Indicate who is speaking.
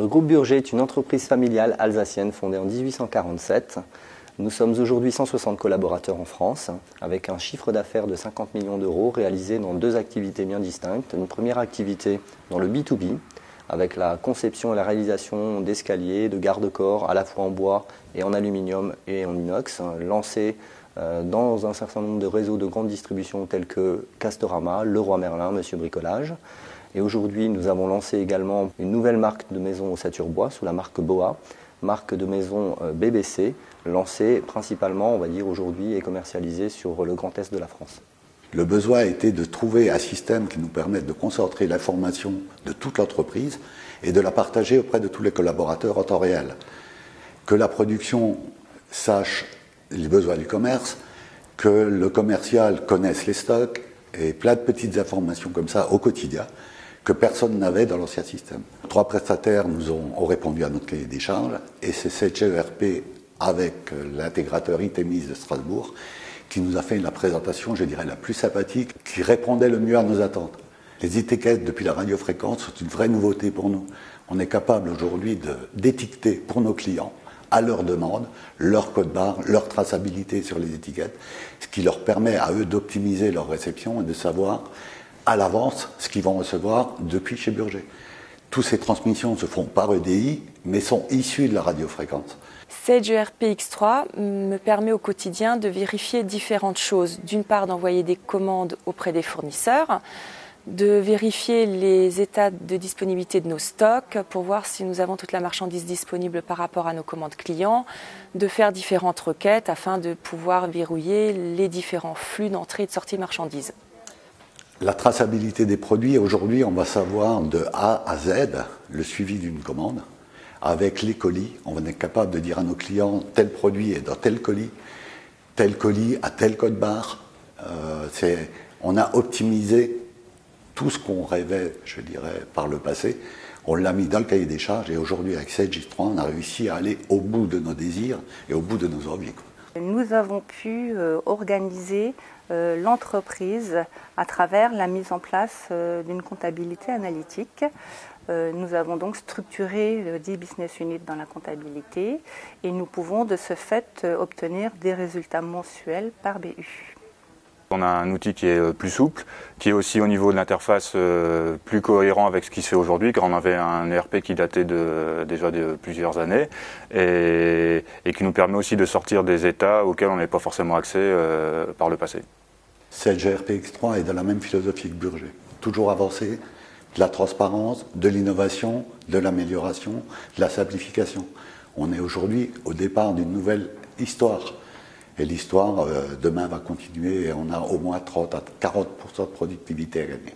Speaker 1: groupe Burger est une entreprise familiale alsacienne fondée en 1847. Nous sommes aujourd'hui 160 collaborateurs en France, avec un chiffre d'affaires de 50 millions d'euros réalisé dans deux activités bien distinctes. Une première activité dans le B2B, avec la conception et la réalisation d'escaliers, de garde-corps, à la fois en bois et en aluminium et en inox, lancés dans un certain nombre de réseaux de grande distribution tels que Castorama, Leroy Merlin, Monsieur Bricolage. Et aujourd'hui, nous avons lancé également une nouvelle marque de maison ossature-bois sous la marque Boa, marque de maison BBC, lancée principalement, on va dire aujourd'hui, et commercialisée sur le Grand Est de la France.
Speaker 2: Le besoin a été de trouver un système qui nous permette de concentrer l'information de toute l'entreprise et de la partager auprès de tous les collaborateurs en temps réel. Que la production sache les besoins du commerce, que le commercial connaisse les stocks et plein de petites informations comme ça au quotidien que personne n'avait dans l'ancien système. 3 prestataires nous ont répondu à notre cahier des charges et c'est cette ERP avec l'intégrateur Itemis de Strasbourg qui nous a fait la présentation, je dirais, la plus sympathique, qui répondait le mieux à nos attentes. Les étiquettes depuis la radiofréquence sont une vraie nouveauté pour nous. On est capable aujourd'hui d'étiqueter pour nos clients, à leur demande, leur code barre, leur traçabilité sur les étiquettes, ce qui leur permet à eux d'optimiser leur réception et de savoir à l'avance ce qu'ils vont recevoir depuis chez Burger. Toutes ces transmissions se font par EDI, mais sont issues de la radiofréquence.
Speaker 3: Sage ERP X3 me permet au quotidien de vérifier différentes choses. D'une part, d'envoyer des commandes auprès des fournisseurs, de vérifier les états de disponibilité de nos stocks pour voir si nous avons toute la marchandise disponible par rapport à nos commandes clients, de faire différentes requêtes afin de pouvoir verrouiller les différents flux d'entrée et de sortie de marchandises.
Speaker 2: La traçabilité des produits, aujourd'hui, on va savoir de A à Z le suivi d'une commande. Avec les colis, on est capable de dire à nos clients tel produit est dans tel colis a tel code barre. On a optimisé tout ce qu'on rêvait, je dirais, par le passé. On l'a mis dans le cahier des charges et aujourd'hui, avec Sage X3, on a réussi à aller au bout de nos désirs et au bout de nos envies.
Speaker 4: Nous avons pu organiser l'entreprise à travers la mise en place d'une comptabilité analytique. Nous avons donc structuré 10 business units dans la comptabilité et nous pouvons de ce fait obtenir des résultats mensuels par BU.
Speaker 5: On a un outil qui est plus souple, qui est aussi au niveau de l'interface plus cohérent avec ce qui se fait aujourd'hui, car on avait un ERP qui datait déjà de plusieurs années et qui nous permet aussi de sortir des états auxquels on n'avait pas forcément accès par le passé.
Speaker 2: Sage ERP X3 est dans la même philosophie que Burger. Toujours avancer, de la transparence, de l'innovation, de l'amélioration, de la simplification. On est aujourd'hui au départ d'une nouvelle histoire. Et l'histoire, demain, va continuer et on a au moins 30 à 40% de productivité à gagner.